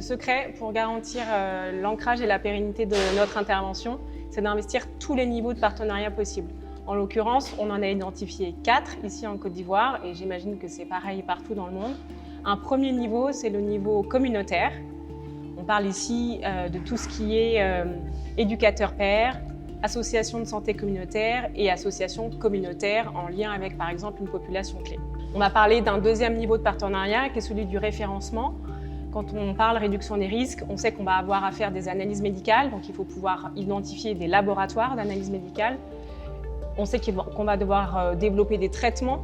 secret pour garantir l'ancrage et la pérennité de notre intervention, c'est d'investir tous les niveaux de partenariat possibles. En l'occurrence, on en a identifié 4 ici en Côte d'Ivoire et j'imagine que c'est pareil partout dans le monde. Un premier niveau, c'est le niveau communautaire. On parle ici de tout ce qui est éducateur pair, association de santé communautaire et association communautaire en lien avec par exemple une population clé. On va parler d'un deuxième niveau de partenariat qui est celui du référencement. Quand on parle réduction des risques, on sait qu'on va avoir à faire des analyses médicales, donc il faut pouvoir identifier des laboratoires d'analyse médicale. On sait qu'on va devoir développer des traitements,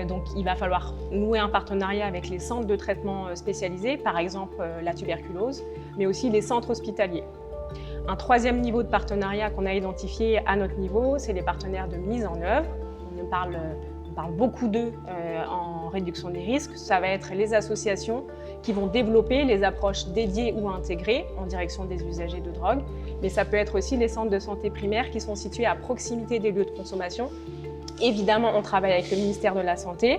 donc il va falloir nouer un partenariat avec les centres de traitement spécialisés, par exemple la tuberculose, mais aussi les centres hospitaliers. Un troisième niveau de partenariat qu'on a identifié à notre niveau, c'est les partenaires de mise en œuvre. On parle beaucoup d'eux en réduction des risques. Ça va être les associations qui vont développer les approches dédiées ou intégrées en direction des usagers de drogue. Mais ça peut être aussi les centres de santé primaires qui sont situés à proximité des lieux de consommation. Évidemment, on travaille avec le ministère de la Santé,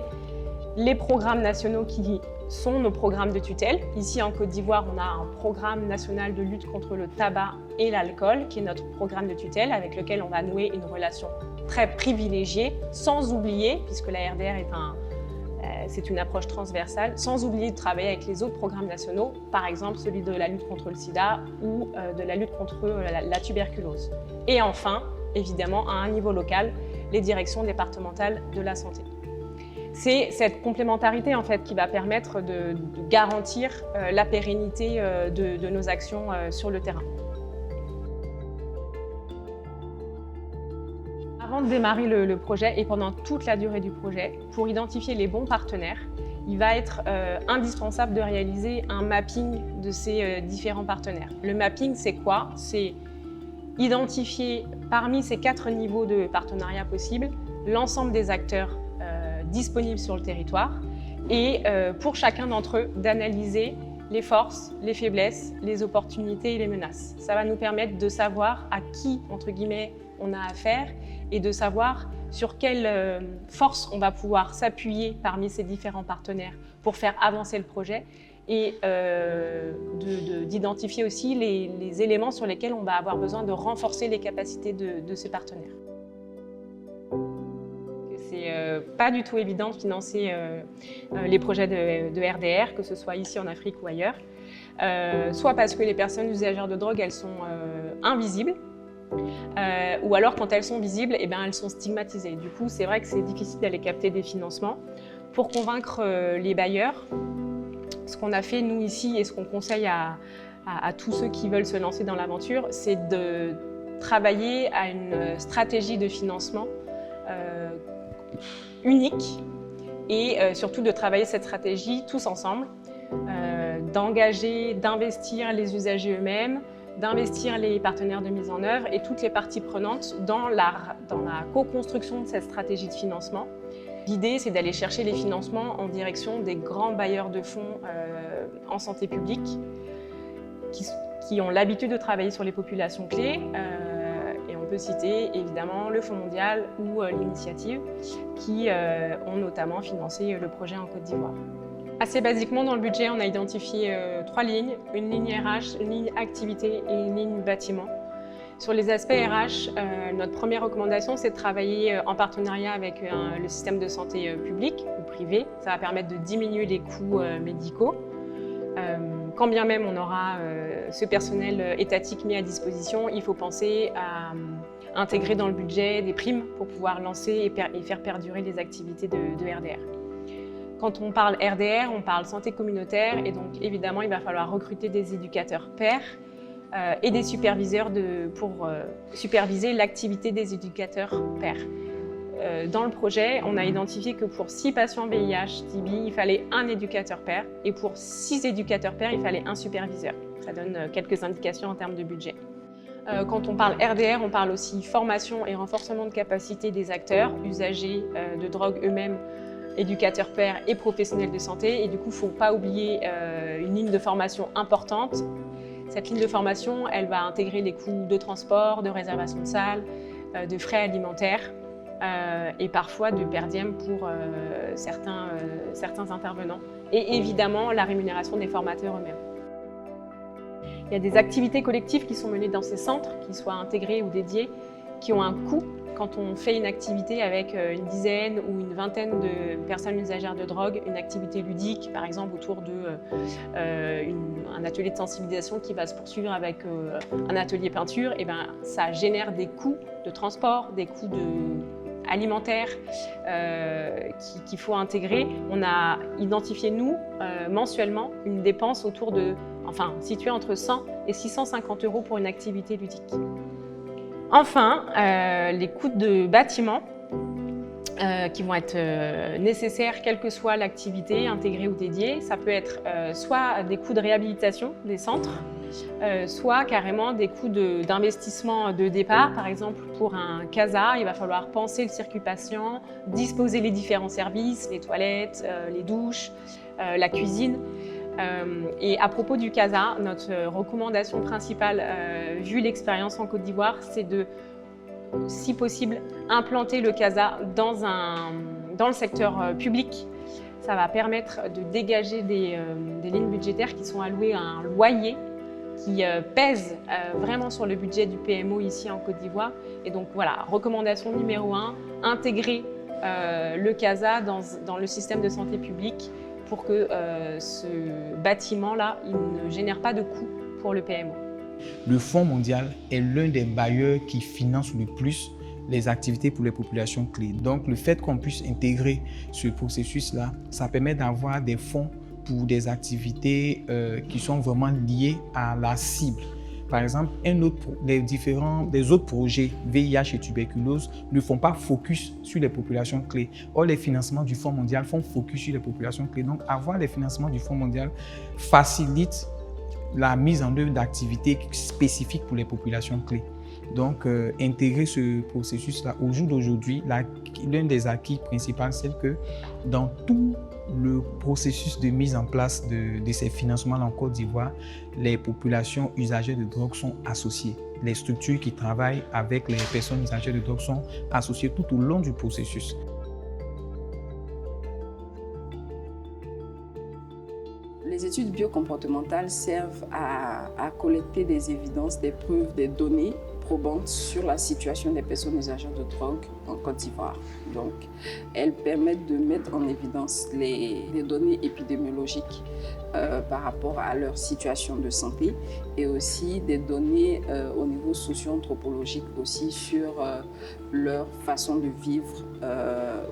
les programmes nationaux qui sont nos programmes de tutelle. Ici, en Côte d'Ivoire, on a un programme national de lutte contre le tabac et l'alcool, qui est notre programme de tutelle, avec lequel on va nouer une relation très privilégiée, sans oublier, puisque la RDR c'est une approche transversale, sans oublier de travailler avec les autres programmes nationaux, par exemple celui de la lutte contre le sida ou de la lutte contre la tuberculose. Et enfin, évidemment, à un niveau local, les directions départementales de la santé. C'est cette complémentarité en fait qui va permettre de garantir la pérennité de nos actions sur le terrain. Avant de démarrer le projet et pendant toute la durée du projet, pour identifier les bons partenaires, il va être indispensable de réaliser un mapping de ces différents partenaires. Le mapping, c'est quoi? C'est identifier parmi ces 4 niveaux de partenariat possibles l'ensemble des acteurs disponibles sur le territoire et pour chacun d'entre eux d'analyser les forces, les faiblesses, les opportunités et les menaces. Ça va nous permettre de savoir à qui, entre guillemets, on a affaire et de savoir sur quelle force on va pouvoir s'appuyer parmi ces différents partenaires pour faire avancer le projet et d'identifier aussi les éléments sur lesquels on va avoir besoin de renforcer les capacités de ces partenaires. C'est pas du tout évident de financer les projets de RDR, que ce soit ici en Afrique ou ailleurs, soit parce que les personnes usagères de drogue, elles sont invisibles, ou alors quand elles sont visibles, eh bien, elles sont stigmatisées. Du coup, c'est vrai que c'est difficile d'aller capter des financements. Pour convaincre les bailleurs, ce qu'on a fait nous ici et ce qu'on conseille à tous ceux qui veulent se lancer dans l'aventure, c'est de travailler à une stratégie de financement unique et surtout de travailler cette stratégie tous ensemble, d'engager, d'investir les usagers eux-mêmes, d'investir les partenaires de mise en œuvre et toutes les parties prenantes dans la co-construction de cette stratégie de financement. L'idée, c'est d'aller chercher les financements en direction des grands bailleurs de fonds en santé publique qui ont l'habitude de travailler sur les populations clés. Et on peut citer évidemment le Fonds mondial ou l'Initiative qui ont notamment financé le projet en Côte d'Ivoire. Assez basiquement, dans le budget, on a identifié 3 lignes, une ligne RH, une ligne activité et une ligne bâtiment. Sur les aspects RH, notre première recommandation, c'est de travailler en partenariat avec le système de santé public ou privé. Ça va permettre de diminuer les coûts médicaux. Quand bien même on aura ce personnel étatique mis à disposition, il faut penser à intégrer dans le budget des primes pour pouvoir lancer et faire perdurer les activités de RDR. Quand on parle RDR, on parle santé communautaire et donc évidemment il va falloir recruter des éducateurs pairs et des superviseurs pour superviser l'activité des éducateurs pairs. Dans le projet, on a identifié que pour 6 patients VIH/TB, il fallait un éducateur pair et pour 6 éducateurs pairs, il fallait un superviseur. Ça donne quelques indications en termes de budget. Quand on parle RDR, on parle aussi formation et renforcement de capacité des acteurs, usagers de drogue eux-mêmes, éducateurs pairs et professionnels de santé. Et du coup, il ne faut pas oublier une ligne de formation importante. Cette ligne de formation, elle va intégrer les coûts de transport, de réservation de salles, de frais alimentaires et parfois de per diem pour certains intervenants. Et évidemment, la rémunération des formateurs eux-mêmes. Il y a des activités collectives qui sont menées dans ces centres, qu'ils soient intégrés ou dédiés, qui ont un coût. Quand on fait une activité avec une dizaine ou une vingtaine de personnes usagères de drogue, une activité ludique, par exemple autour d'un atelier de sensibilisation qui va se poursuivre avec un atelier peinture, et ben, ça génère des coûts de transport, des coûts alimentaires qu'il faut intégrer. On a identifié, nous, mensuellement, une dépense située entre 100 et 650 € pour une activité ludique. Enfin, les coûts de bâtiment qui vont être nécessaires, quelle que soit l'activité, intégrée ou dédiée. Ça peut être soit des coûts de réhabilitation des centres, soit carrément des coûts d'investissement de départ. Par exemple, pour un CASA, il va falloir penser le circuit patient, disposer les différents services, les toilettes, les douches, la cuisine. Et à propos du CASA, notre recommandation principale, vu l'expérience en Côte d'Ivoire, c'est de, si possible, implanter le CASA dans le secteur public. Ça va permettre de dégager des lignes budgétaires qui sont allouées à un loyer qui pèse vraiment sur le budget du PMO ici en Côte d'Ivoire. Et donc voilà, recommandation numéro 1, intégrer le CASA dans le système de santé publique pour que ce bâtiment-là, il ne génère pas de coûts pour le PMO. Le Fonds mondial est l'un des bailleurs qui finance le plus les activités pour les populations clés. Donc le fait qu'on puisse intégrer ce processus-là, ça permet d'avoir des fonds pour des activités qui sont vraiment liées à la cible. Par exemple, des autres projets VIH et tuberculose ne font pas focus sur les populations clés. Or, les financements du Fonds mondial font focus sur les populations clés. Donc, avoir les financements du Fonds mondial facilite la mise en œuvre d'activités spécifiques pour les populations clés. Donc, intégrer ce processus-là, au jour d'aujourd'hui, l'un des acquis principaux, c'est que dans tout le processus de mise en place de ces financements en Côte d'Ivoire, les populations usagères de drogue sont associées. Les structures qui travaillent avec les personnes usagères de drogue sont associées tout au long du processus. Les études biocomportementales servent à collecter des évidences, des preuves, des données probantes sur la situation des personnes usagères de drogue en Côte d'Ivoire. Donc, elles permettent de mettre en évidence les données épidémiologiques par rapport à leur situation de santé et aussi des données au niveau socio-anthropologique aussi sur leur façon de vivre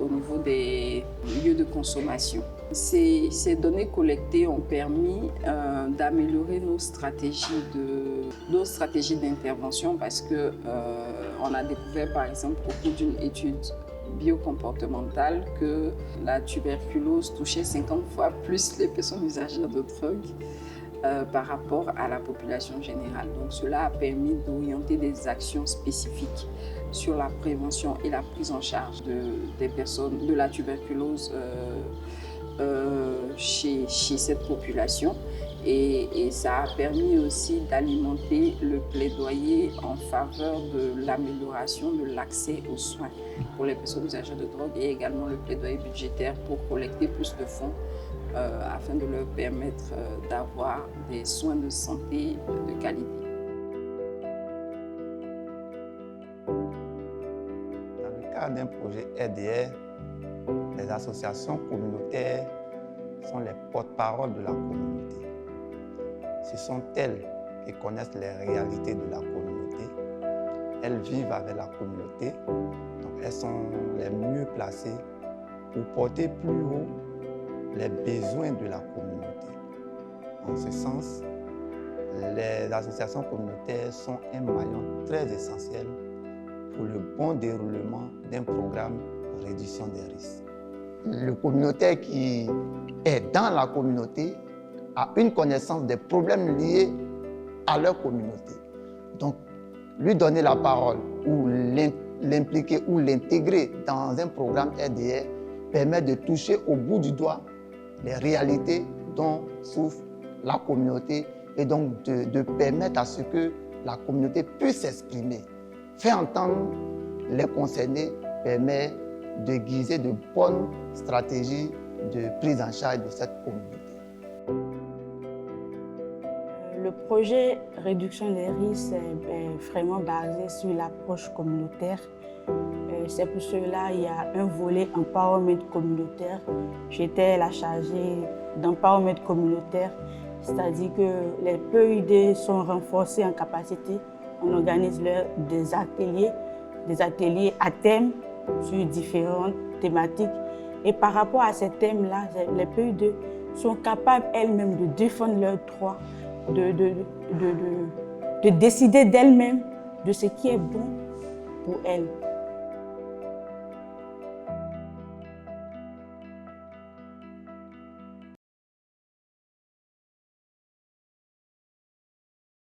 au niveau des lieux de consommation. Ces données collectées ont permis d'améliorer nos stratégies d'intervention parce que on a découvert par exemple au cours d'une étude biocomportementale que la tuberculose touchait 50 fois plus les personnes usagères de drogue par rapport à la population générale. Donc cela a permis d'orienter des actions spécifiques sur la prévention et la prise en charge des personnes de la tuberculose chez cette population. Et ça a permis aussi d'alimenter le plaidoyer en faveur de l'amélioration de l'accès aux soins pour les personnes usagères de drogue et également le plaidoyer budgétaire pour collecter plus de fonds afin de leur permettre d'avoir des soins de santé de qualité. Dans le cadre d'un projet RDR, les associations communautaires sont les porte-parole de la communauté. Ce sont elles qui connaissent les réalités de la communauté. Elles vivent avec la communauté, donc elles sont les mieux placées pour porter plus haut les besoins de la communauté. En ce sens, les associations communautaires sont un maillon très essentiel pour le bon déroulement d'un programme de réduction des risques. Le communautaire qui est dans la communauté a une connaissance des problèmes liés à leur communauté. Donc, lui donner la parole ou l'impliquer ou l'intégrer dans un programme RDR permet de toucher au bout du doigt les réalités dont souffre la communauté et donc de permettre à ce que la communauté puisse s'exprimer. Faire entendre les concernés permet de guiser de bonnes stratégies de prise en charge de cette communauté. Le projet Réduction des risques est vraiment basé sur l'approche communautaire. C'est pour cela qu'il y a un volet empowerment communautaire. J'étais la chargée d'empowerment communautaire, c'est-à-dire que les PEUD sont renforcés en capacité. On organise des ateliers à thème sur différentes thématiques. Et par rapport à ces thèmes-là, les PEUD sont capables elles-mêmes de défendre leurs droits, de décider d'elles-mêmes de ce qui est bon pour elles.